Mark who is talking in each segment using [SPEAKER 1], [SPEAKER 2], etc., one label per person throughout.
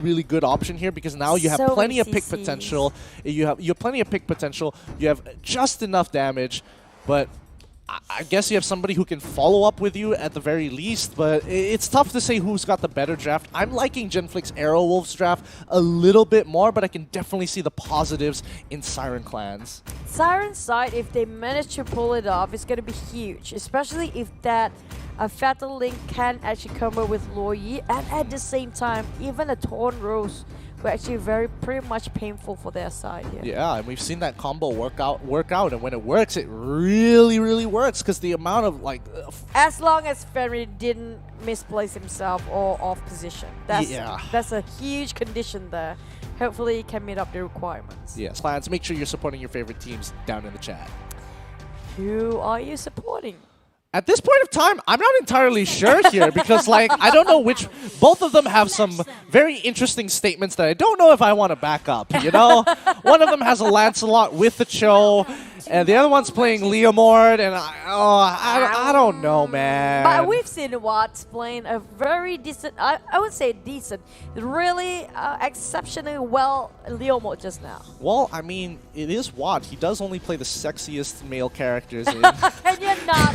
[SPEAKER 1] really good option here because now you have
[SPEAKER 2] So
[SPEAKER 1] plenty of
[SPEAKER 2] many
[SPEAKER 1] pick
[SPEAKER 2] CCs.
[SPEAKER 1] potential. You have plenty of pick potential. You have just enough damage, but I guess you have somebody who can follow up with you at the very least, but it's tough to say who's got the better draft. I'm liking GENFLIX AEROWOLF's draft a little bit more, but I can definitely see the positives in Siren clans.
[SPEAKER 2] Siren's side, if they manage to pull it off, it's going to be huge, especially if that Fatal Link can actually combo with Luoyi, and at the same time, even a Torn Rose were actually pretty much painful for their side here.
[SPEAKER 1] Yeah, and we've seen that combo work out, and when it works, it really works because the amount of like.
[SPEAKER 2] As long as Ferry didn't misplace himself or off position, that's a huge condition there. Hopefully, he can meet up the requirements.
[SPEAKER 1] Yes, clans, make sure you're supporting your favorite teams down in the chat.
[SPEAKER 2] Who are you supporting?
[SPEAKER 1] At this point of time, I'm not entirely sure here because, like, I don't know which. Both of them have some very interesting statements that I don't know if I want to back up. You know, one of them has a Lancelot with the Cho, and the other one's playing Leomord, and I don't know, man.
[SPEAKER 2] But we've seen Watts playing a very decent, I would say decent, really exceptionally well Leomord just now.
[SPEAKER 1] Well, I mean, it is Watt. He does only play the sexiest male characters in.
[SPEAKER 2] Can you not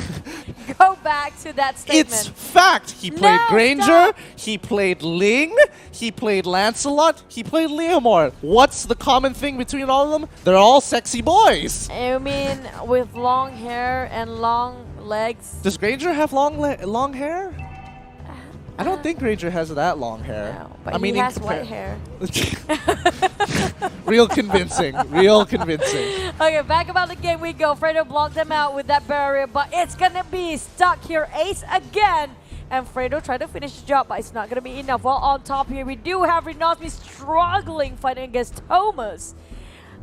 [SPEAKER 2] go back to that statement?
[SPEAKER 1] It's fact. He played
[SPEAKER 2] No,
[SPEAKER 1] Granger,
[SPEAKER 2] stop.
[SPEAKER 1] he played Ling, he played Lancelot, he played Leomord. What's the common thing between all of them? They're all sexy boys.
[SPEAKER 2] I mean, with long hair and long legs.
[SPEAKER 1] Does Granger have long hair? I don't think Granger has that long hair.
[SPEAKER 2] No, but
[SPEAKER 1] I mean,
[SPEAKER 2] he has white hair.
[SPEAKER 1] Real convincing. Real convincing.
[SPEAKER 2] Okay, back about the game we go. Fredo blocked them out with that barrier, but it's gonna be stuck here. Ace again. And Fredo tried to finish the job, but it's not gonna be enough. Well, on top here, we do have Renosmi struggling fighting against Thomas.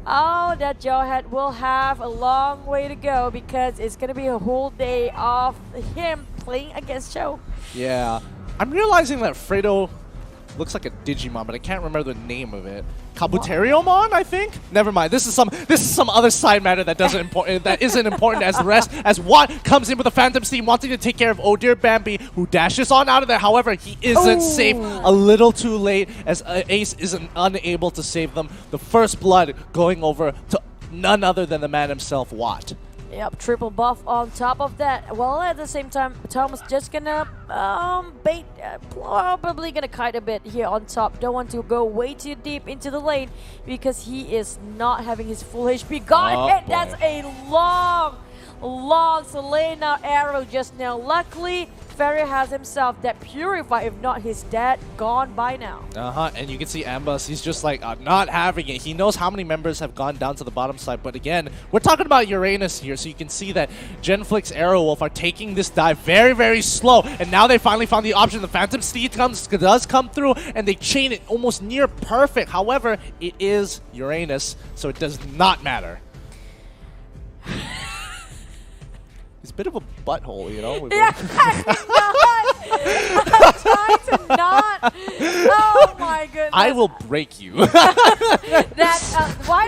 [SPEAKER 2] Oh, that Jawhead will have a long way to go because it's gonna be a whole day of him playing against Cho.
[SPEAKER 1] Yeah. I'm realizing that Fredo looks like a Digimon, but I can't remember the name of it. Kabuteriomon, I think. Never mind. This is some other side matter that isn't important as the rest. As Watt comes in with a Phantom Steam, wanting to take care of Oh Dear Bambi, who dashes on out of there. However, he isn't safe. A little too late, as Ace isn't unable to save them. The first blood going over to none other than the man himself, Watt.
[SPEAKER 2] Yep, triple buff on top of that. Well, at the same time, Thomas just gonna bait, probably gonna kite a bit here on top. Don't want to go way too deep into the lane because he is not having his full HP. Got hit! That's a long Selena arrow just now. Luckily, Ferry has himself that Purify. If not, his dad gone by now.
[SPEAKER 1] And you can see Ambus, he's just like not having it. He knows how many members have gone down to the bottom side, but again, we're talking about Uranus here, so you can see that GENFLIX AEROWOLF are taking this dive very slow, and now they finally found the option. The Phantom Steed does come through, and they chain it almost near perfect. However, it is Uranus, so it does not matter. It's a bit of a butthole, you know?
[SPEAKER 2] Yeah, I'm trying to not. Oh my goodness.
[SPEAKER 1] I will break you.
[SPEAKER 2] By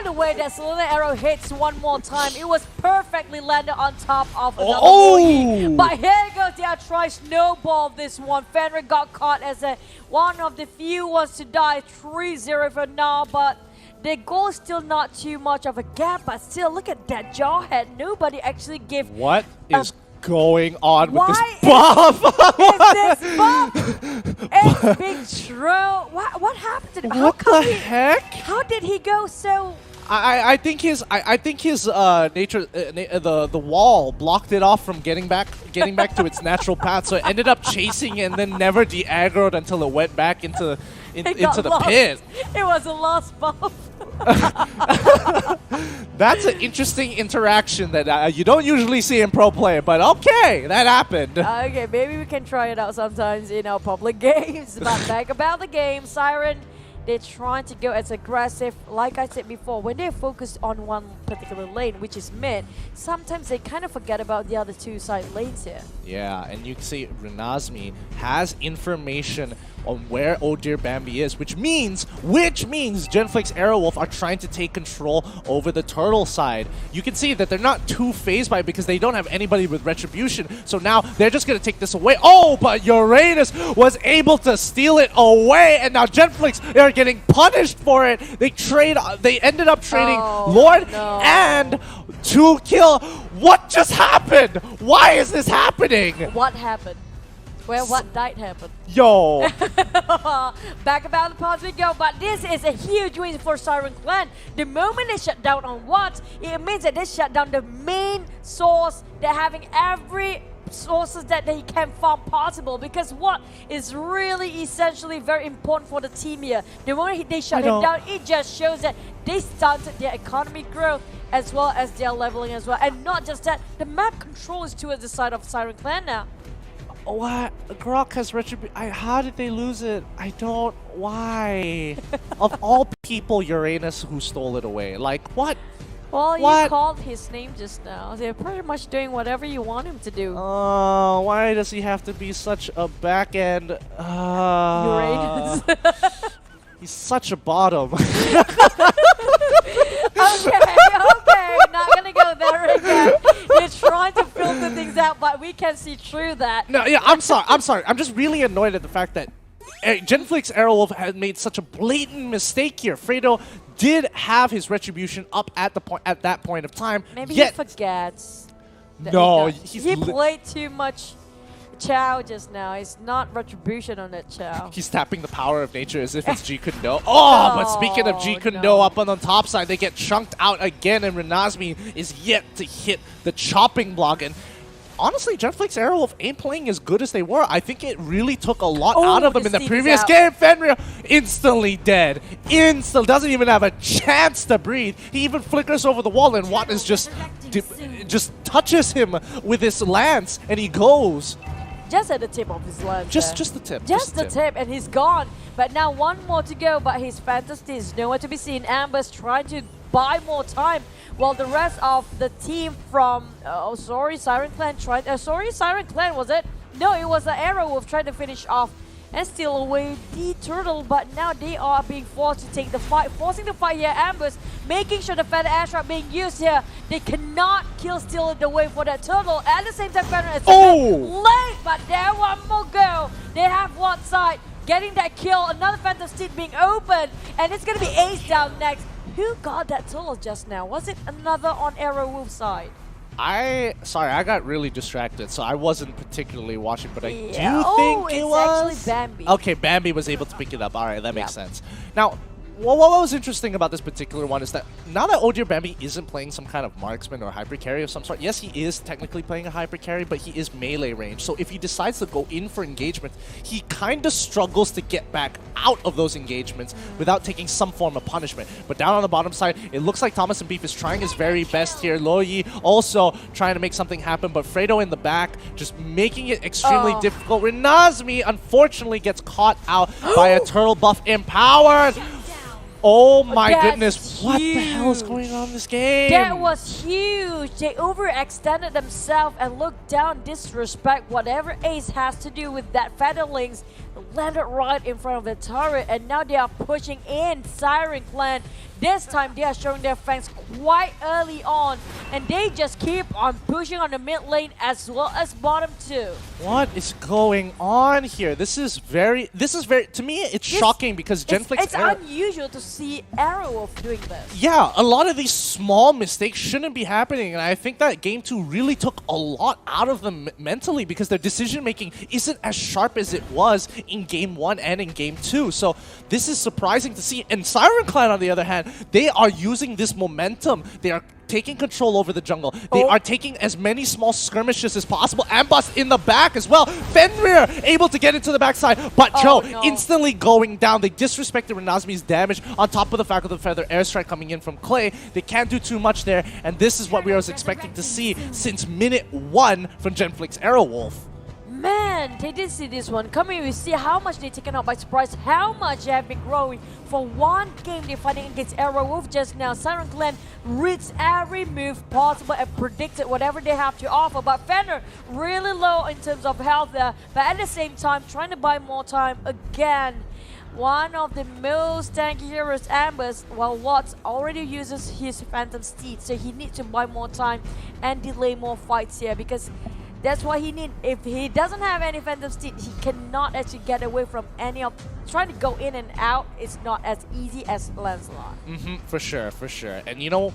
[SPEAKER 2] the way, that Selena arrow hits one more time. It was perfectly landed on top of another Luoyi. But here goes the try snowball this one. Fenrir got caught as one of the few ones to die. 3-0 for now, but the goal is still not too much of a gap, but still, look at that Jawhead. Nobody actually give.
[SPEAKER 1] What is going on with this
[SPEAKER 2] buff?
[SPEAKER 1] buff?
[SPEAKER 2] Is this buff? It's Big Tro. What happened to him?
[SPEAKER 1] What the heck?
[SPEAKER 2] How did he go so?
[SPEAKER 1] I think his nature the wall blocked it off from getting back to its natural path, so it ended up chasing and then never de-aggroed until it went back into the pit.
[SPEAKER 2] It was a lost buff.
[SPEAKER 1] That's an interesting interaction that you don't usually see in pro play, but okay, that happened.
[SPEAKER 2] Okay, maybe we can try it out sometimes in our public games. But back about the game, Siren they're trying to go as aggressive. Like I said before, when they're focused on one particular lane, which is mid, sometimes they kind of forget about the other two side lanes here.
[SPEAKER 1] Yeah, and you can see Renazmi has information on where Oh Dear Bambi is, which means GENFLIX AEROWOLF are trying to take control over the turtle side. You can see that they're not too phased by it because they don't have anybody with retribution, so now they're just going to take this away. Oh, but Uranus was able to steal it away, and now GENFLIX are getting punished for it. They ended up trading Lord and 2 kill. What just happened? Why is this happening?
[SPEAKER 2] What happened? Well, what died happened?
[SPEAKER 1] Yo.
[SPEAKER 2] Back about the pods we go, but this is a huge win for Siren Clan. The moment they shut down on Watts, it means that they shut down the main source. They're having every sources that they can farm possible, because what is really essentially very important for the team here. The moment they shut him down, it just shows that they stunted their economic growth as well as their leveling as well. And not just that, the map control is towards the side of Siren Clan now.
[SPEAKER 1] What? Grok has retribution. How did they lose it? I don't. Why? Of all people, Uranus who stole it away. Like, what?
[SPEAKER 2] Well, you called his name just now. They're pretty much doing whatever you want him to do.
[SPEAKER 1] Oh, why does he have to be such a back end?
[SPEAKER 2] Uranus.
[SPEAKER 1] He's such a bottom.
[SPEAKER 2] Okay, not gonna go there again. You're trying to filter things out, but we can see through that.
[SPEAKER 1] No, yeah, I'm sorry. I'm just really annoyed at the fact that GENFLIX AEROWOLF had made such a blatant mistake here. Fredo did have his retribution up at that point of time.
[SPEAKER 2] Maybe he forgets.
[SPEAKER 1] No,
[SPEAKER 2] he played too much Chow just now. It's not retribution on that Chow.
[SPEAKER 1] He's tapping the power of nature as if it's G Kundo. Oh, but speaking of G Kundo, up on the top side, they get chunked out again, and Renazmi is yet to hit the chopping block. And honestly, GENFLIX AEROWOLF ain't playing as good as they were. I think it really took a lot out of them in the previous game. Fenrir instantly dead. Doesn't even have a chance to breathe. He even flickers over the wall, and Watt is just touches him with his lance, and he goes.
[SPEAKER 2] Just at the tip of his lance.
[SPEAKER 1] Just the tip.
[SPEAKER 2] Just the tip, and he's gone. But now one more to go, but his fantasy is nowhere to be seen. Amber's trying to buy more time, while the rest of the team from, Siren Clan tried, Siren Clan was it? No, it was the AEROWOLF trying to finish off and steal away the turtle, but now they are being forced to take the fight, forcing the fight here. Amber's making sure the feather airstrike being used here. They cannot steal it away for that turtle. At the same time, Feather is late, but there one more go. They have one side getting that kill, another Phantom Steed being opened, and it's gonna be Ace down next. Who got that turtle just now? Was it another on AEROWOLF side?
[SPEAKER 1] Sorry, I got really distracted, so I wasn't particularly watching, but I do think it was.
[SPEAKER 2] It's actually Bambi.
[SPEAKER 1] Okay, Bambi was able to pick it up. All right, that makes sense. Now, what was interesting about this particular one is that now that Oh Dear Bambi isn't playing some kind of marksman or hyper carry of some sort, yes, he is technically playing a hyper carry, but he is melee range. So if he decides to go in for engagement, he kind of struggles to get back out of those engagements without taking some form of punishment. But down on the bottom side, it looks like Thomas and Beef is trying his very best here. Loyi also trying to make something happen, but Fredo in the back just making it extremely difficult. Renazmi unfortunately gets caught out by a turtle buff empowered. Oh my goodness, what the hell is going on in this game?
[SPEAKER 2] That was huge. They overextended themselves and looked down, disrespect whatever Ace has to do with that Featherlings, landed right in front of the turret, and now they are pushing in Siren Clan. This time they are showing their fangs quite early on, and they just keep on pushing on the mid lane as well as bottom too.
[SPEAKER 1] What is going on here? This is very, to me, it's shocking because GENFLIX...
[SPEAKER 2] It's unusual to see AEROWOLF doing this.
[SPEAKER 1] Yeah, a lot of these small mistakes shouldn't be happening, and I think that Game 2 really took a lot out of them mentally because their decision-making isn't as sharp as it was in Game 1 and in Game 2. So this is surprising to see. And Siren Clan, on the other hand, they are using this momentum. They are taking control over the jungle. They are taking as many small skirmishes as possible. Amboss in the back as well. Fenrir able to get into the backside, but Joe instantly going down. They disrespected Renazmi's damage on top of the fact of the feather airstrike coming in from Clay. They can't do too much there, and this is what we was expecting to see since minute 1 from GENFLIX AEROWOLF.
[SPEAKER 2] Man, they did see this one coming. We see how much they're taken out by surprise, how much they have been growing. For one game, they're fighting against AEROWOLF just now. Siren Clan reads every move possible and predicted whatever they have to offer. But Fenrir really low in terms of health there. But at the same time, trying to buy more time again. One of the most tanky heroes, Ambers, while Watts already uses his Phantom Steed, so he needs to buy more time and delay more fights here because that's what he needs. If he doesn't have any Phantom Steed, he cannot actually get away from any of... Trying to go in and out is not as easy as Lancelot.
[SPEAKER 1] For sure, for sure. And you know,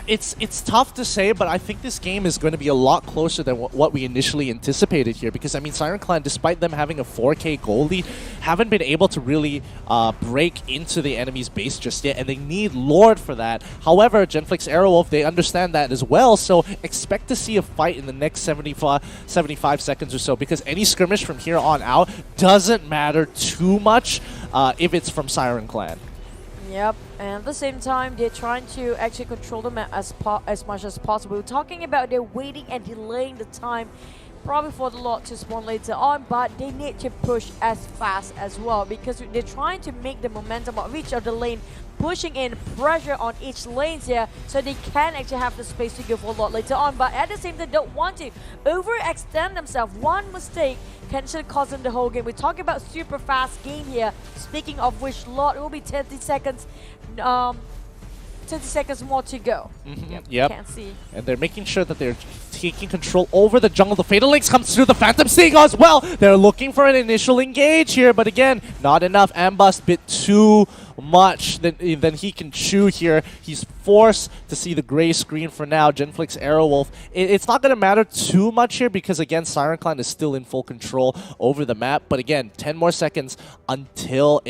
[SPEAKER 1] it's tough to say, but I think this game is going to be a lot closer than what we initially anticipated here. Because, I mean, Siren Clan, despite them having a 4K goal lead, haven't been able to really break into the enemy's base just yet. And they need Lord for that. However, GENFLIX AEROWOLF, they understand that as well. So expect to see a fight in the next 75 seconds or so. Because any skirmish from here on out doesn't matter too much if it's from Siren Clan.
[SPEAKER 2] Yep, and at the same time, they're trying to actually control the map as much as possible. We're talking about they're waiting and delaying the time, probably for the Lord to spawn later on, but they need to push as fast as well because they're trying to make the momentum of each of the lane, pushing in pressure on each lanes here so they can actually have the space to go for Lord later on, but at the same time, don't want to overextend themselves. One mistake can actually cost them the whole game. We're talking about super fast game here. Speaking of which, Lord, it will be 30 seconds. 30 seconds more to go.
[SPEAKER 1] Yep.
[SPEAKER 2] Can't see.
[SPEAKER 1] And they're making sure that they're taking control over the jungle. The Fatal Links comes through the Phantom Sting as well. They're looking for an initial engage here, but again, not enough. Ambus bit too much than he can chew here. He's forced to see the gray screen for now. GENFLIX AEROWOLF. It's not going to matter too much here because, again, Siren Clan is still in full control over the map. But again, 10 more seconds until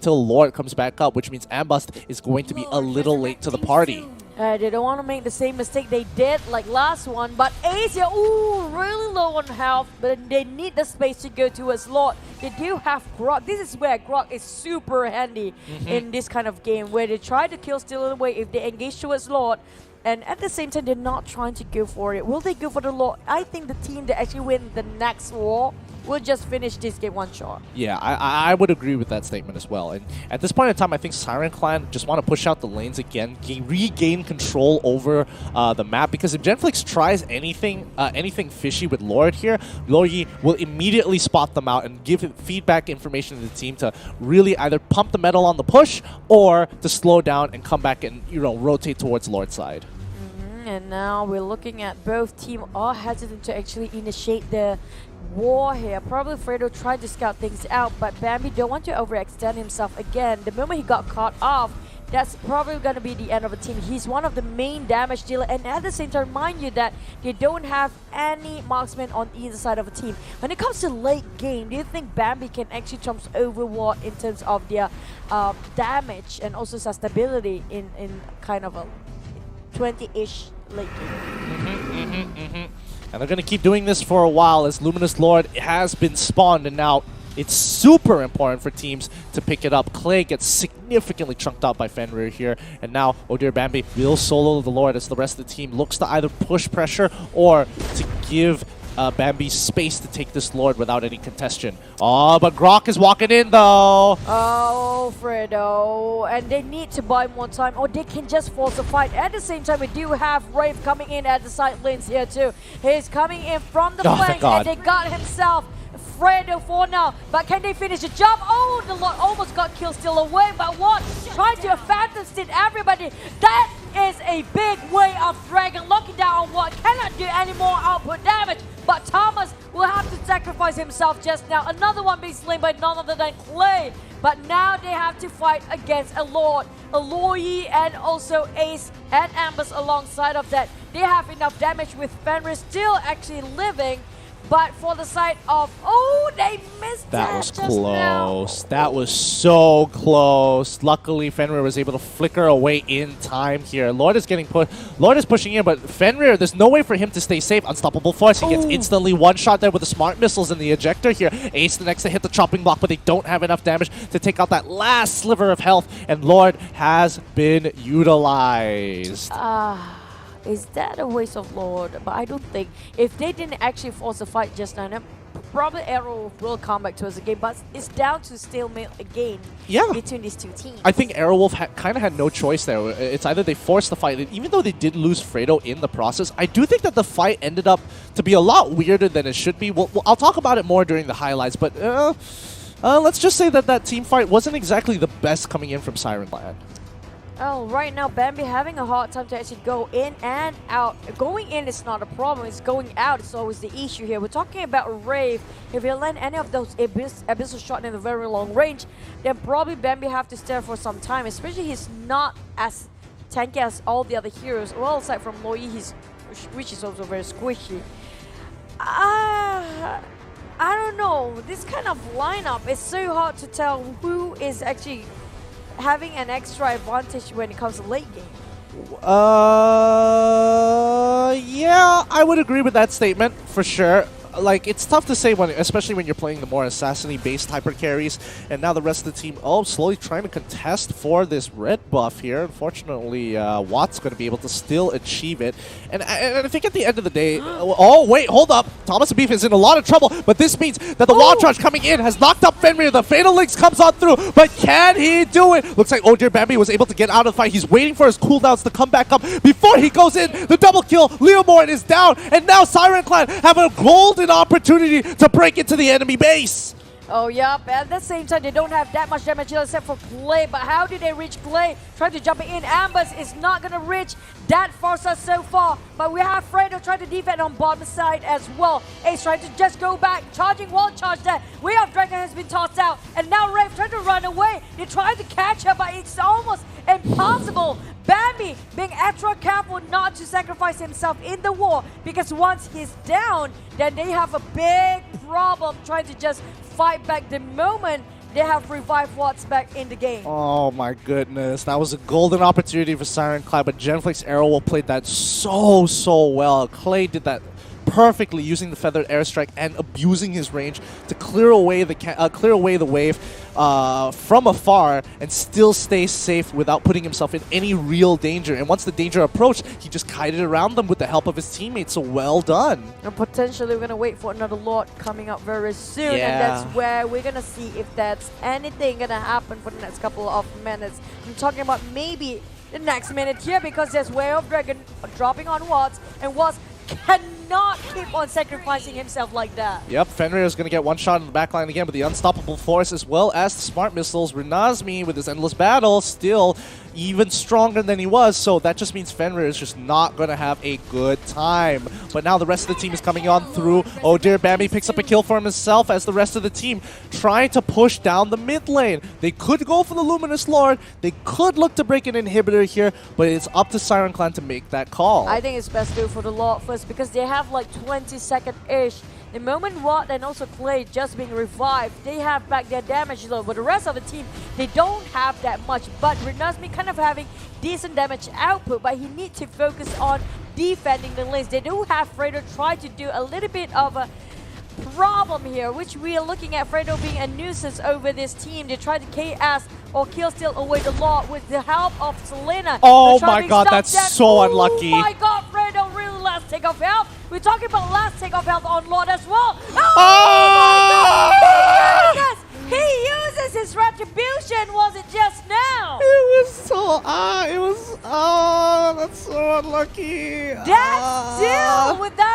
[SPEAKER 1] Lord comes back up, which means Ambus is going to be a little late to the party.
[SPEAKER 2] They don't want to make the same mistake they did like last one, but Ace here, ooh, really low on health, but they need the space to go towards Lord. They do have Grok. This is where Grok is super handy in this kind of game, where they try to kill steal away if they engage towards Lord, and at the same time, they're not trying to go for it. Will they go for the Lord? I think the team that actually win the next war will just finish this game one shot. Yeah,
[SPEAKER 1] I would agree with that statement as well. And at this point in time, I think Siren Clan just want to push out the lanes again, regain control over the map. Because if GENFLIX tries anything fishy with Lord here, Lorgi will immediately spot them out and give feedback information to the team to really either pump the metal on the push or to slow down and come back and rotate towards Lord's side.
[SPEAKER 2] And now we're looking at both teams are hesitant to actually initiate the war here. Probably Fredo tried to scout things out, but Bambi don't want to overextend himself again. The moment he got caught off, that's probably going to be the end of the team. He's one of the main damage dealer, and at the same time, mind you that they don't have any marksmen on either side of the team. When it comes to late game, do you think Bambi can actually trump over Ward in terms of their damage and also sustainability in kind of a 20-ish late game?
[SPEAKER 1] And they're going to keep doing this for a while as Luminous Lord has been spawned, and now it's super important for teams to pick it up. Clay gets significantly chunked out by Fenrir here, and now Odir Bambi will solo the Lord as the rest of the team looks to either push pressure or to give Bambi space to take this Lord without any contestation. Oh, but Grok is walking in though.
[SPEAKER 2] Oh, Fredo. And they need to buy more time, or they can just force a fight. At the same time, we do have Rave coming in at the side lanes here too. He's coming in from the flank, and they got himself Fredo for now. But can they finish the job? Oh, the Lord almost got killed still away, but what? Trying to Phantom Steed everybody. That is a big way of Dragon locking down on what cannot do any more output damage. But Thomas will have to sacrifice himself just now. Another one being slain by none other than Clay. But now they have to fight against a Lord, Aloy, and also Ace and Ambus alongside of that. They have enough damage with Fenrir still actually living. But for the side of... Oh, they missed that.
[SPEAKER 1] That was close. That was so close. Luckily, Fenrir was able to flicker away in time here. Lord is getting pushed. Lord is pushing in, but Fenrir, there's no way for him to stay safe. Unstoppable force. He gets instantly one-shot there with the smart missiles and the ejector here. Ace the next to hit the chopping block, but they don't have enough damage to take out that last sliver of health. And Lord has been utilized.
[SPEAKER 2] Is that a waste of Lord? But I don't think. If they didn't actually force a fight just now, probably Arrow will come back to us again, but it's down to stalemate again between these two teams.
[SPEAKER 1] I think AEROWOLF kind of had no choice there. It's either they forced the fight, and even though they did lose Fredo in the process, I do think that the fight ended up to be a lot weirder than it should be. I'll talk about it more during the highlights, but let's just say that that team fight wasn't exactly the best coming in from Siren Land.
[SPEAKER 2] Oh, right now, Bambi having a hard time to actually go in and out. Going in is not a problem, it's going out is always the issue here. We're talking about Rave. If he land any of those abyssal shots in a very long range, then probably Bambi have to stare for some time, especially he's not as tanky as all the other heroes. Well, aside from Loi, which is also very squishy. I don't know. This kind of lineup is so hard to tell who is actually having an extra advantage when it comes to late game.
[SPEAKER 1] Yeah, I would agree with that statement for sure. Like, it's tough to say, especially when you're playing the more assassin-y based hyper carries, and now the rest of the team, slowly trying to contest for this red buff here. Unfortunately, Watt's going to be able to still achieve it. And I think at the end of the day, wait, hold up. Thomas Beef is in a lot of trouble, but this means that the Wild Charge coming in has knocked up Fenrir. The Fatal Links comes on through, but can he do it? Looks like Dear Bambi was able to get out of the fight. He's waiting for his cooldowns to come back up before he goes in. The double kill, Leo Morin is down, and now Siren Clan have a golden opportunity to break into the enemy base.
[SPEAKER 2] Oh, yeah, at the same time, they don't have that much damage except for Clay. But how did they reach Clay? Trying to jump in. Ambers is not going to reach that far so far. But we have Fredo trying to defend on bottom side as well. Ace trying to just go back. Charging wall charge there. We have Dragon has been tossed out. And now Rave trying to run away. They tried to catch her, but it's almost impossible. Bambi being extra careful not to sacrifice himself in the war, because once he's down, then they have a big problem trying to just fight back the moment they have revived Watts back in the game.
[SPEAKER 1] Oh my goodness, that was a golden opportunity for Siren Clan, but GENFLIX AEROWOLF played that so well. Clay did that perfectly, using the feathered airstrike and abusing his range to clear away the wave from afar and still stay safe without putting himself in any real danger. And once the danger approached, he just kited around them with the help of his teammates. So well done.
[SPEAKER 2] And potentially we're gonna wait for another Lord coming up very soon,
[SPEAKER 1] Yeah.
[SPEAKER 2] and that's where we're gonna see if that's anything gonna happen for the next couple of minutes. I'm talking about maybe the next minute here, because there's Way of Dragon dropping on Watts, and Watts cannot keep on sacrificing himself like that.
[SPEAKER 1] Yep, Fenrir is going to get one shot in the backline again with the Unstoppable Force, as well as the Smart Missiles. Renazmi with his Endless Battle still even stronger than he was, so that just means Fenrir is just not going to have a good time. But now the rest of the team is coming on through. Oh dear, Bambi picks up a kill for himself as the rest of the team trying to push down the mid lane. They could go for the Luminous Lord, they could look to break an inhibitor here, but it's up to Siren Clan to make that call.
[SPEAKER 2] I think it's best to go for the Lord first, because they have like 20-second-ish. The moment Watt and also Clay just being revived, they have back their damage low. But the rest of the team, they don't have that much. But Renazmi kind of having decent damage output, but he needs to focus on defending the lanes. They do have Fredo try to do a little bit of a problem here, which we are looking at Fredo being a nuisance over this team. They try to KS or kill steal away the Lord with the help of Selena.
[SPEAKER 1] Oh my god, that's so unlucky.
[SPEAKER 2] Oh my god, Fredo really last take off health. We're talking about last take off health on Lord as well.
[SPEAKER 1] Oh
[SPEAKER 2] my god! He uses his retribution, was it just now?
[SPEAKER 1] It was so, that's so unlucky.
[SPEAKER 2] That's still with that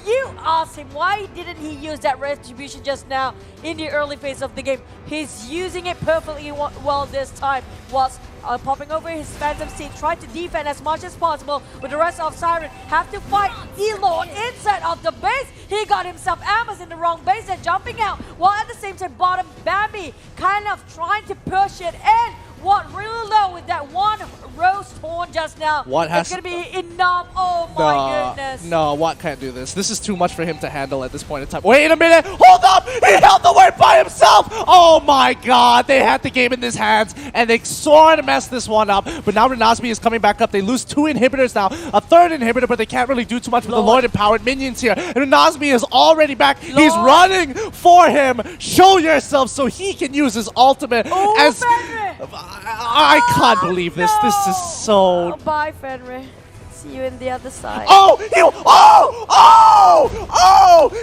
[SPEAKER 2] you asked him why didn't he use that retribution just now in the early phase of the game. He's using it perfectly well this time. Was popping over his Phantom Seed, trying to defend as much as possible, but the rest of Siren have to fight Elo inside of the base. He got himself Amos in the wrong base and jumping out, while at the same time bottom Bambi kind of trying to push it in. What really low with that one roast horn just now. It's going to be enough. Oh my goodness.
[SPEAKER 1] No, Watt can't do this. This is too much for him to handle at this point in time. Wait a minute. Hold up. He held the word by himself. Oh my god. They had the game in his hands and they sort of messed this one up. But now Renazmi is coming back up. They lose 2 inhibitors now. A 3rd inhibitor, but they can't really do too much with the Lord empowered minions here. And Renazmi is already back.
[SPEAKER 2] Lord.
[SPEAKER 1] He's running for him. Show yourself so he can use his ultimate.
[SPEAKER 2] Oh,
[SPEAKER 1] I can't believe this.
[SPEAKER 2] No.
[SPEAKER 1] This is so...
[SPEAKER 2] Bye, Fenrir. See you in the other side.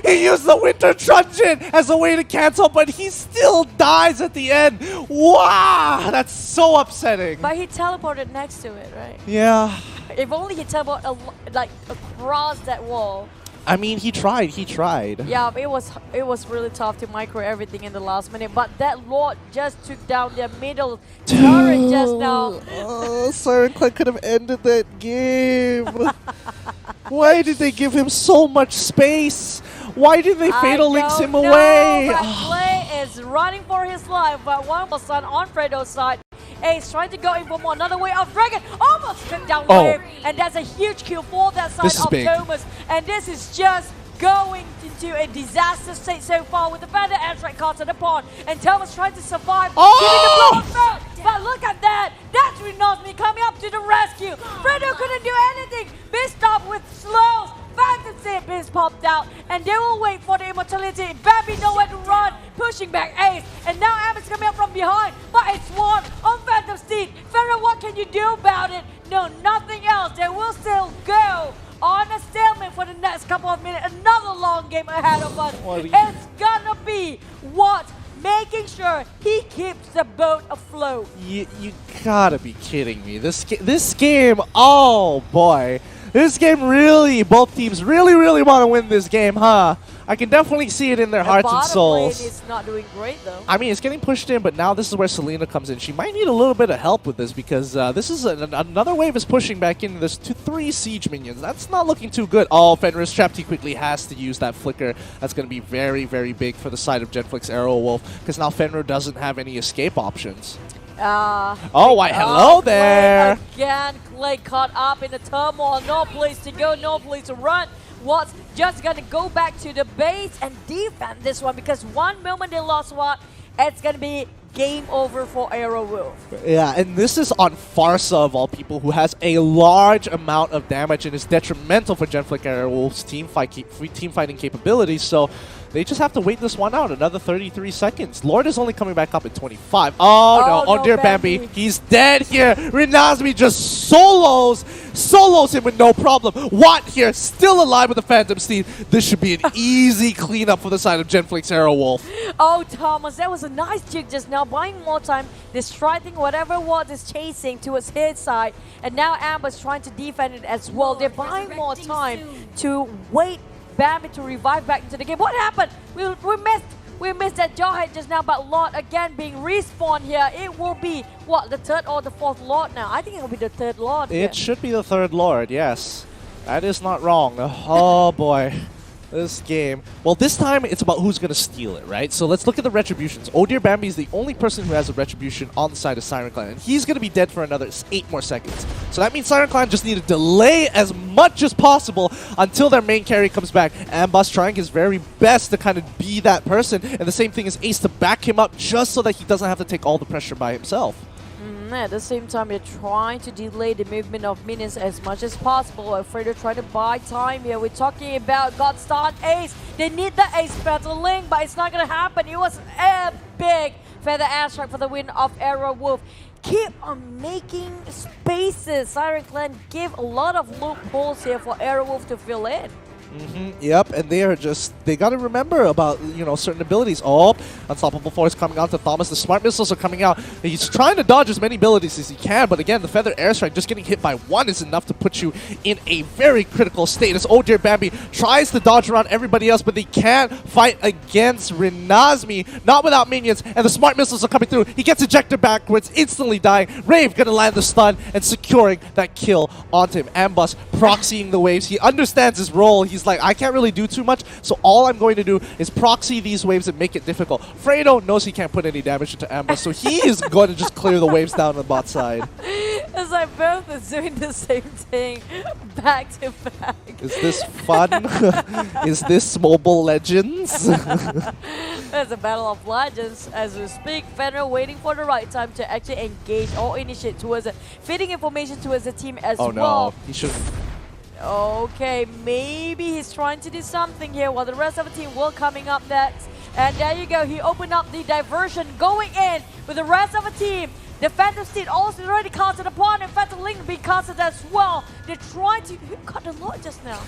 [SPEAKER 1] He used the Winter Truncheon as a way to cancel, but he still dies at the end. Wow, that's so upsetting.
[SPEAKER 2] But he teleported next to it, right?
[SPEAKER 1] Yeah.
[SPEAKER 2] If only he teleported like across that wall.
[SPEAKER 1] I mean, he tried. He tried.
[SPEAKER 2] Yeah, it was really tough to micro everything in the last minute. But that Lord just took down their middle turret just now.
[SPEAKER 1] Oh, Siren could have ended that game. Why did they give him so much space? Why did they Fatal Links him away?
[SPEAKER 2] Play is running for his life, but one was on Fredo's side. Ace trying to go in for more. Another way of Dragon. Almost took down Wave. And that's a huge kill for that side of Thomas. And this is just going into a disaster state so far with the Feather airstrike caught to the pawn. And Thomas trying to survive. But look at that. That's Renosmi coming up to the rescue. Fredo couldn't do anything. Beast stopped with slows. Phantom Seed Beast popped out, and they will wait for the immortality. Baby nowhere to run, pushing back Ace, and now Amber's coming up from behind, but it's one on Phantom Seed. Pharaoh, what can you do about it? No, nothing else. They will still go on a stalemate for the next couple of minutes. Another long game ahead of us. It's gonna be what? Making sure he keeps the boat afloat.
[SPEAKER 1] You gotta be kidding me. This game, oh boy. This game really, both teams really want to win this game, huh? I can definitely see it in their hearts and souls.
[SPEAKER 2] Lane is not doing great though.
[SPEAKER 1] I mean, it's getting pushed in, but now this is where Selena comes in. She might need a little bit of help with this because this is another wave is pushing back into this 3 siege minions. That's not looking too good. Oh, Fenris trapped. He quickly has to use that flicker. That's going to be very big for the side of GENFLIX AEROWOLF because now Fenrir doesn't have any escape options. Hello there.
[SPEAKER 2] Again, Clay caught up in the turmoil. No place to go, no place to run. What's just gonna go back to the base and defend this one because one moment they lost what, it's gonna be game over for AEROWOLF.
[SPEAKER 1] Yeah, and this is on Farsa of all people, who has a large amount of damage and is detrimental for GENFLIX AEROWOLF's team fighting capabilities. So they just have to wait this one out. Another 33 seconds. Lord is only coming back up at 25. Oh no, dear Bambi. He's dead here. Renosmi just solos him with no problem. Watt here, still alive with the Phantom Steed. This should be an easy cleanup for the side of GENFLIX AEROWOLF.
[SPEAKER 2] Oh, Thomas, that was a nice jig just now, buying more time, distracting whatever Watt is chasing towards his side. And now Amber's trying to defend it as well. They're buying more time to wait Bambi to revive back into the game. What happened? We missed that Jawhead just now, but Lord again being respawned here. It will be, what, the 3rd or the 4th Lord now? I think it will be the 3rd Lord.
[SPEAKER 1] It should be the 3rd Lord, yes. That is not wrong. Oh boy. This game. Well, this time it's about who's going to steal it, right? So let's look at the retributions. Oh dear Bambi is the only person who has a retribution on the side of Siren Clan, and he's going to be dead for another 8 more seconds. So that means Siren Clan just need to delay as much as possible until their main carry comes back. Amboss trying his very best to kind of be that person, and the same thing as Ace to back him up just so that he doesn't have to take all the pressure by himself.
[SPEAKER 2] At the same time, they're trying to delay the movement of minions as much as possible. Afraid to try to buy time here. We're talking about God Start Ace. They need the Ace Battle Link, but it's not going to happen. It was a big Feather Airstrike for the win of AEROWOLF. Keep on making spaces. Siren Clan give a lot of loopholes here for AEROWOLF to fill in.
[SPEAKER 1] Yep, and they got to remember about, certain abilities. Oh, Unstoppable Force coming out to Thomas. The Smart Missiles are coming out. He's trying to dodge as many abilities as he can, but again, the Feather Airstrike, just getting hit by one is enough to put you in a very critical state. As Oh dear Bambi tries to dodge around everybody else, but they can't fight against Renosmi, not without minions, and the Smart Missiles are coming through. He gets ejected backwards, instantly dying. Rave gonna land the stun and securing that kill onto him. Amboss proxying the waves. He understands his role. He's like, I can't really do too much, so all I'm going to do is proxy these waves and make it difficult. Fredo knows he can't put any damage into Amboss, so he is going to just clear the waves down on the bot side.
[SPEAKER 2] It's like both is doing the same thing back to back.
[SPEAKER 1] Is this fun? Is this Mobile Legends?
[SPEAKER 2] It's a battle of legends as we speak. Fenrir waiting for the right time to actually engage or initiate towards it, feeding information towards the team as well.
[SPEAKER 1] Oh no, he shouldn't.
[SPEAKER 2] Okay, maybe he's trying to do something here while the rest of the team will coming up next. And there you go, he opened up the diversion going in with the rest of the team. The Phantom Steed also already casted upon him. Phantom Link being casted as well. They're trying to... Who got the Lord just now?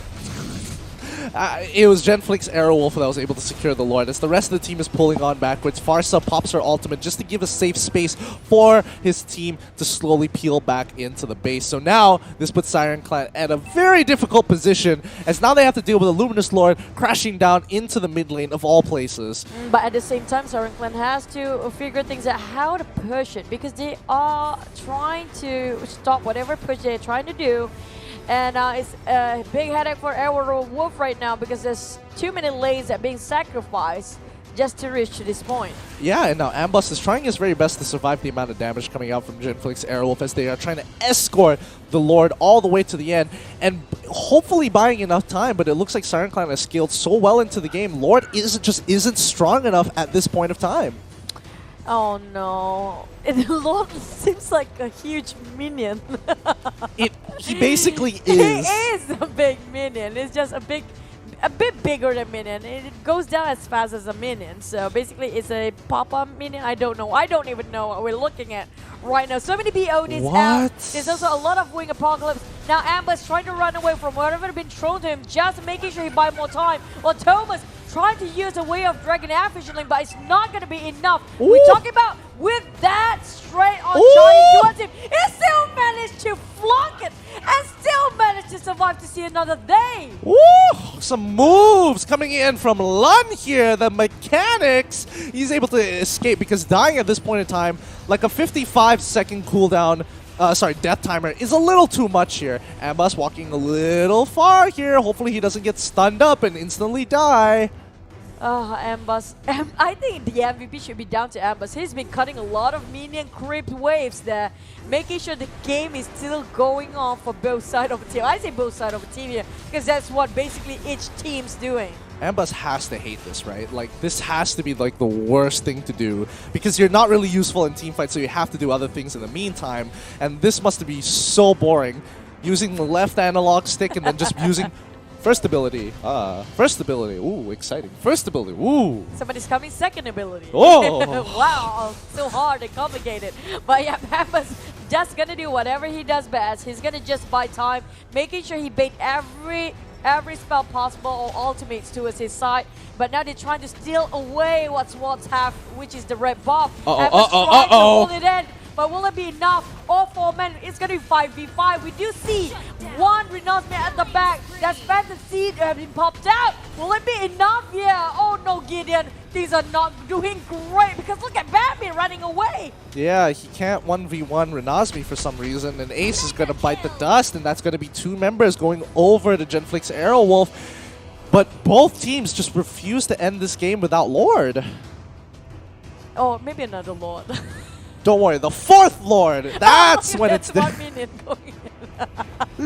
[SPEAKER 1] It was GENFLIX AEROWOLF that was able to secure the Lord. As the rest of the team is pulling on backwards, Farsa pops her ultimate just to give a safe space for his team to slowly peel back into the base. So now, this puts Siren Clan at a very difficult position, as now they have to deal with a Luminous Lord crashing down into the mid lane of all places.
[SPEAKER 2] But at the same time, Siren Clan has to figure things out how to push it, because they are trying to stop whatever push they're trying to do. And it's a big headache for AEROWOLF right now, because there's too many lanes that are being sacrificed just to reach to this point.
[SPEAKER 1] Yeah, and now Ambus is trying his very best to survive the amount of damage coming out from GENFLIX AEROWOLF, as they are trying to escort the Lord all the way to the end, and hopefully buying enough time. But it looks like Siren Clan has scaled so well into the game. Lord isn't strong enough at this point of time.
[SPEAKER 2] Oh no. The Lord seems like a huge minion.
[SPEAKER 1] He basically is.
[SPEAKER 2] He is a big minion. It's just a bit bigger than minion. It goes down as fast as a minion. So basically it's a pop-up minion. I don't know. I don't even know what we're looking at right now. So many BODs out. There's also a lot of Wing Apocalypse. Now Amber's trying to run away from whatever has been thrown to him, just making sure he buys more time. While Thomas trying to use a way of Dragon Air Fishing, but it's not going to be enough.
[SPEAKER 1] Ooh.
[SPEAKER 2] We're talking about with that straight on Chinese towards him. He still managed to flunk it and still managed to survive to see another day.
[SPEAKER 1] Woo! Some moves coming in from Lun here. The mechanics. He's able to escape, because dying at this point in time, like a 55-second cooldown, death timer, is a little too much here. Ambus walking a little far here. Hopefully he doesn't get stunned up and instantly die.
[SPEAKER 2] Ambus. I think the MVP should be down to Ambus. He's been cutting a lot of minion creep waves there, making sure the game is still going on for both sides of the team. I say both sides of the team here, because that's what basically each team's doing.
[SPEAKER 1] Ambus has to hate this, right? Like, this has to be like the worst thing to do, because you're not really useful in teamfights, so you have to do other things in the meantime. And this must be so boring, using the left analog stick and then just using first ability. First ability. Ooh, exciting. First ability. Ooh.
[SPEAKER 2] Somebody's coming second ability.
[SPEAKER 1] Oh.
[SPEAKER 2] Wow, so hard and complicated. But yeah, Ambus just gonna do whatever he does best. He's gonna just buy time, making sure he bait every spell possible or ultimates towards his side. But now they're trying to steal away what's have, which is the red buff. Trying to hold it in, but will it be enough? All 4 men, it's going to be 5v5. We do see one renouncement at the back. That's Phantom Seed have been popped out. Will it be enough? Yeah. Oh no, Gideon. These are not doing great, because look at Bambi running away.
[SPEAKER 1] Yeah, he can't 1v1 Renazmi for some reason, and Ace is going to bite the dust, and that's going to be 2 members going over to GENFLIX AEROWOLF. But both teams just refuse to end this game without Lord.
[SPEAKER 2] Oh, maybe another Lord.
[SPEAKER 1] Don't worry, the 4th Lord! That's when it's
[SPEAKER 2] there. Minion going in.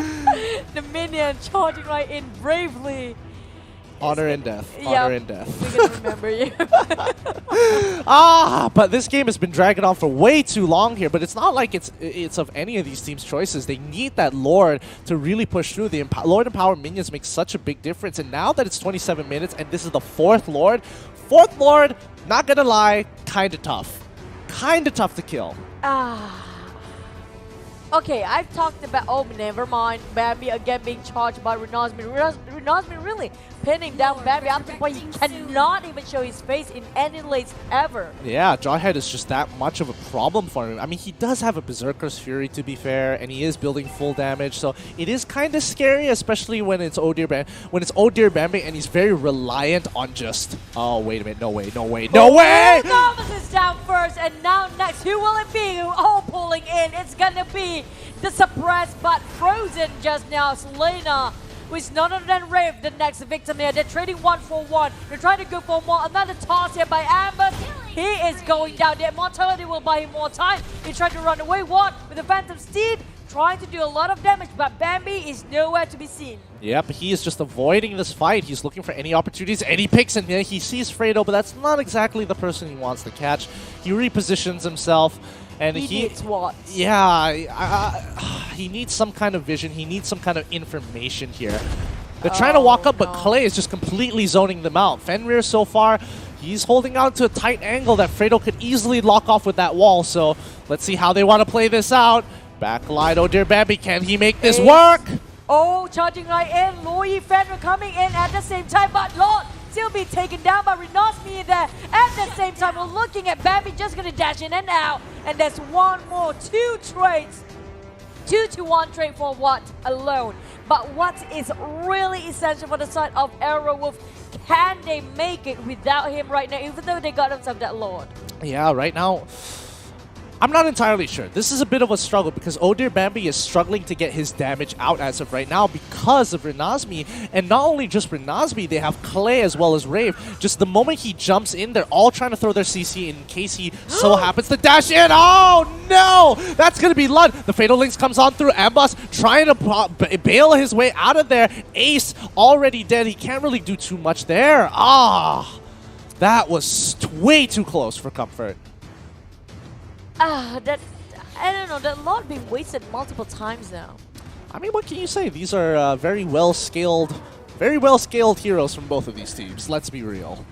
[SPEAKER 2] The minion charging right in bravely.
[SPEAKER 1] Honor and death.
[SPEAKER 2] Yeah,
[SPEAKER 1] Honor and death.
[SPEAKER 2] We're gonna remember you.
[SPEAKER 1] But this game has been dragging on for way too long here. But it's not like it's of any of these teams' choices. They need that Lord to really push through. The Lord and Power minions make such a big difference. And now that it's 27 minutes and this is the 4th Lord, not gonna lie, kinda tough. Kinda tough to kill.
[SPEAKER 2] Okay, I've talked about... Oh, never mind. Bambi again being charged by Renazmi. Renazmi really pinning down Bambi up to the point he cannot even show his face in any lanes ever.
[SPEAKER 1] Yeah, Jawhead is just that much of a problem for him. I mean, he does have a Berserker's Fury, to be fair, and he is building full damage, so it is kind of scary, especially when it's Oh Dear Bambi, and he's very reliant on just... Oh, wait a minute. No way.
[SPEAKER 2] Thomas is down first, and now next, who will it be? All pulling in. It's gonna be the suppressed but frozen just now, Selena, with none other than Rave, the next victim here. They're trading 1 for 1. They're trying to go for more. Another toss here by Ambus. He is going down. The immortality will buy him more time. He tried to run away. What? With the Phantom Steed, trying to do a lot of damage, but Bambi is nowhere to be seen.
[SPEAKER 1] Yep, he is just avoiding this fight. He's looking for any opportunities, and he picks in here. He sees Fredo, but that's not exactly the person he wants to catch. He repositions himself. And
[SPEAKER 2] he needs what?
[SPEAKER 1] Yeah, he needs some kind of vision. He needs some kind of information here. They're trying to walk up,
[SPEAKER 2] no.
[SPEAKER 1] but Clay is just completely zoning them out. Fenrir so far, he's holding on to a tight angle that Fredo could easily lock off with that wall. So let's see how they want to play this out. Backline, oh dear Bambi, can he make this work?
[SPEAKER 2] Oh, charging right in. Louis Fenrir coming in at the same time, but Lord still be taken down by Renosmi there. At the same time, we're looking at Bambi just going to dash in and out. And there's one more, 2 trades. 2-to-1 trade for Watt alone. But what is really essential for the side of AEROWOLF? Can they make it without him right now, even though they got themselves that Lord?
[SPEAKER 1] Yeah, right now, I'm not entirely sure. This is a bit of a struggle because Oh Dear Bambi is struggling to get his damage out as of right now because of Renosmi. And not only just Renosmi, they have Clay as well as Rave. Just the moment he jumps in, they're all trying to throw their CC in case he so happens to dash in. Oh no! That's going to be Lud. The Fatal Links comes on through Amboss, trying to bail his way out of there. Ace already dead. He can't really do too much there. That was way too close for comfort.
[SPEAKER 2] That, I don't know, that Lord being wasted multiple times now.
[SPEAKER 1] I mean, what can you say? These are very well-scaled heroes from both of these teams. Let's be real.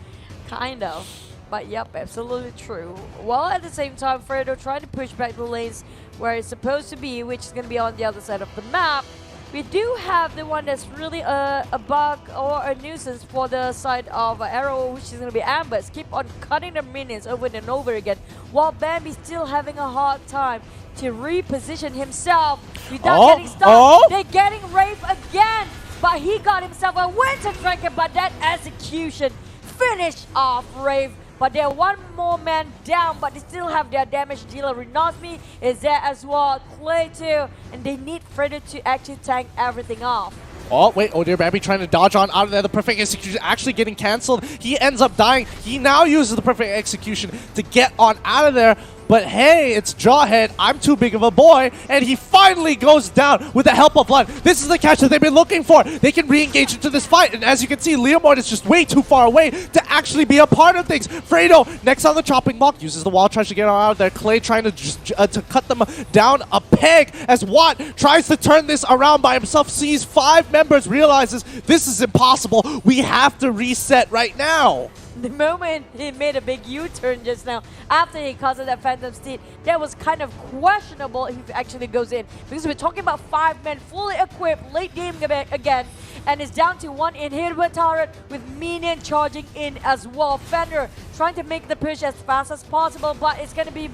[SPEAKER 2] Kind of. But yep, absolutely true. While at the same time, Fredo trying to push back the lanes where it's supposed to be, which is going to be on the other side of the map. We do have the one that's really a bug or a nuisance for the side of Arrow, which is going to be Ambers. Keep on cutting the minions over and over again, while Bambi's still having a hard time to reposition himself without getting stuck. They're getting Wraith again, but he got himself a Winter Striker, but that execution finished off Wraith. But they're one more man down, but they still have their damage dealer. Renosmi is there as well, Clay too, and they need Fredo to actually tank everything off.
[SPEAKER 1] Oh, wait, Oh Dear Bambi trying to dodge on out of there. The perfect execution actually getting cancelled. He ends up dying. He now uses the perfect execution to get on out of there. But hey, it's Jawhead, I'm too big of a boy, and he finally goes down with the help of Lund. This is the catch that they've been looking for. They can re-engage into this fight, and as you can see, Leomord is just way too far away to actually be a part of things. Fredo, next on the chopping block, uses the wall, tries to get on out of there. Clay trying to just to cut them down a peg as Watt tries to turn this around by himself, sees 5 members, realizes this is impossible. We have to reset right now.
[SPEAKER 2] The moment he made a big U-turn just now, after he caused that Phantom Steed, that was kind of questionable if he actually goes in. Because we're talking about 5 men fully equipped, late game again, and it's down to 1 inhibitor turret with minion charging in as well. Fender trying to make the push as fast as possible, but it's going to be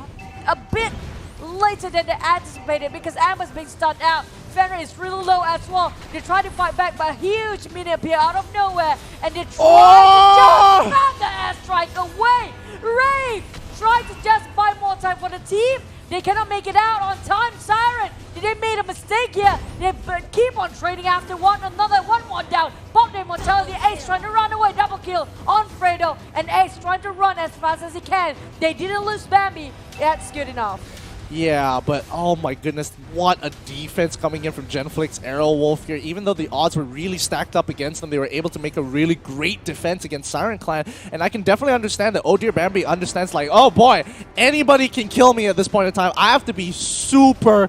[SPEAKER 2] a bit later than they anticipated because Amber's being stunned out. Fenrir is really low as well. They try to fight back, but a huge minion appear out of nowhere, and they try to just grab the airstrike away. Rave try to just buy more time for the team. They cannot make it out on time. Siren, they made a mistake here. They keep on trading after one another. One more down. Pop their mortality. Ace trying to run away. Double kill on Fredo, and Ace trying to run as fast as he can. They didn't lose Bambi. That's good enough.
[SPEAKER 1] Yeah, but oh my goodness, what a defense coming in from GENFLIX, AEROWOLF here. Even though the odds were really stacked up against them, they were able to make a really great defense against Siren Clan. And I can definitely understand that Oh Dear Bambi understands, like, oh boy, anybody can kill me at this point in time. I have to be super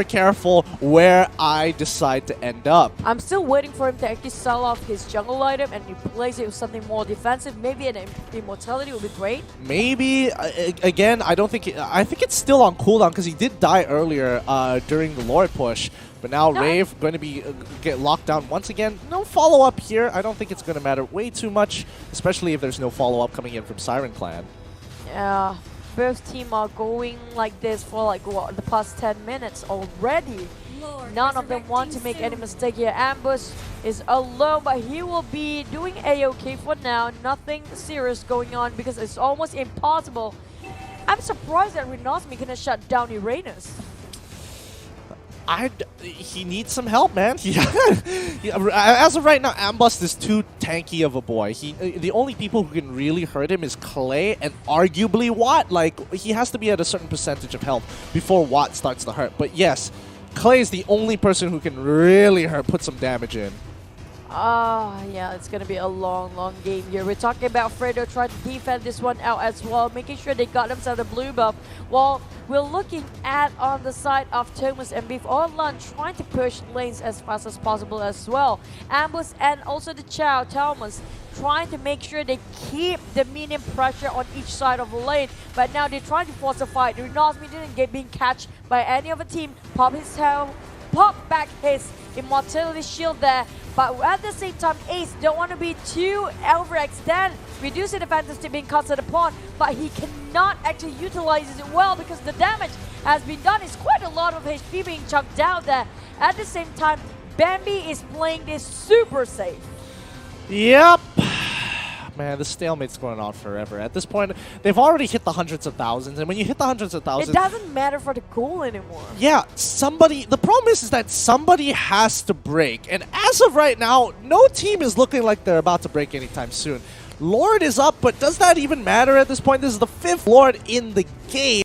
[SPEAKER 1] careful where I decide to end up.
[SPEAKER 2] I'm still waiting for him to actually sell off his jungle item and replace it with something more defensive. Maybe an immortality would be great.
[SPEAKER 1] Maybe, again, I think it's still on cooldown because he did die earlier during the Lord push. But now Rave going to be get locked down once again. No follow-up here. I don't think it's going to matter way too much, especially if there's no follow-up coming in from Siren Clan.
[SPEAKER 2] Yeah, both team are going like this for like what, the past 10 minutes already. None of them want to make any mistake here. Ambush is alone, but he will be doing A-OK for now. Nothing serious going on because it's almost impossible. I'm surprised that Renosmi gonna shut down Uranus.
[SPEAKER 1] He needs some help, man. As of right now, Ambust is too tanky of a boy. The only people who can really hurt him is Clay and arguably Watt. Like, he has to be at a certain percentage of health before Watt starts to hurt. But yes, Clay is the only person who can really put some damage in.
[SPEAKER 2] Yeah, it's gonna be a long game here. We're talking about Fredo trying to defend this one out as well, making sure they got themselves a blue buff. While we're looking at on the side of Thomas and Beef or Lun trying to push lanes as fast as possible as well. Ambush and also the Chow, Thomas, trying to make sure they keep the minion pressure on each side of the lane. But now they're trying to force a fight. Renazmi didn't get being catched by any of the team. Pop back his immortality shield there. But at the same time, Ace don't want to be too overextended, reducing the fantasy being casted upon, but he cannot actually utilize it well because the damage has been done. It's quite a lot of HP being chucked down there. At the same time, Bambi is playing this super safe.
[SPEAKER 1] Yep. Man, this stalemate's going on forever. At this point, they've already hit the hundreds of thousands, and when you hit the hundreds of thousands...
[SPEAKER 2] It doesn't matter for the goal anymore.
[SPEAKER 1] Yeah, the problem is that somebody has to break, and as of right now, no team is looking like they're about to break anytime soon. Lord is up, but does that even matter at this point? This is the 5th Lord in the game.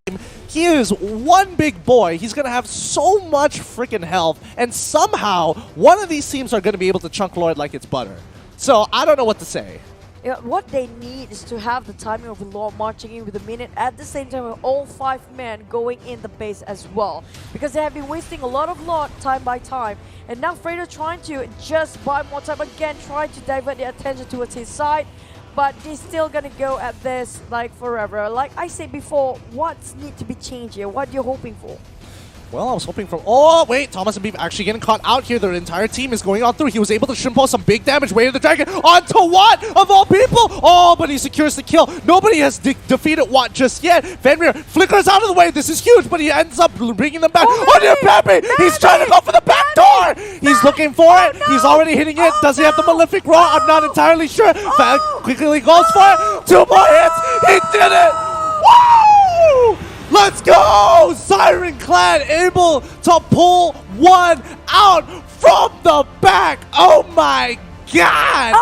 [SPEAKER 1] He is one big boy. He's going to have so much freaking health, and somehow, one of these teams are going to be able to chunk Lord like it's butter. So, I don't know what to say.
[SPEAKER 2] Yeah, what they need is to have the timing of the Lord marching in with a minute at the same time with all 5 men going in the base as well. Because they have been wasting a lot of Lord time by time. And now Fredo trying to just buy more time again, trying to divert their attention towards his side. But they're still gonna go at this like forever. Like I said before, what's need to be changed here? What are you hoping for?
[SPEAKER 1] Well, I was hoping for... Oh, wait. Thomas and Beef actually getting caught out here. Their entire team is going on through. He was able to shrimpo some big damage. Way of the Dragon onto Watt, of all people. Oh, but he secures the kill. Nobody has defeated Watt just yet. Fenrir flickers out of the way. This is huge, but he ends up bringing them back. Oh, dear Pepe! He's trying to go for the back door. He's looking for it. No. He's already hitting it. Does he have the Malefic Roar? I'm not entirely sure. Quickly goes for it. 2 more hits. He did it. Woo! Let's go! Siren Clan able to pull one out from the back. Oh my god!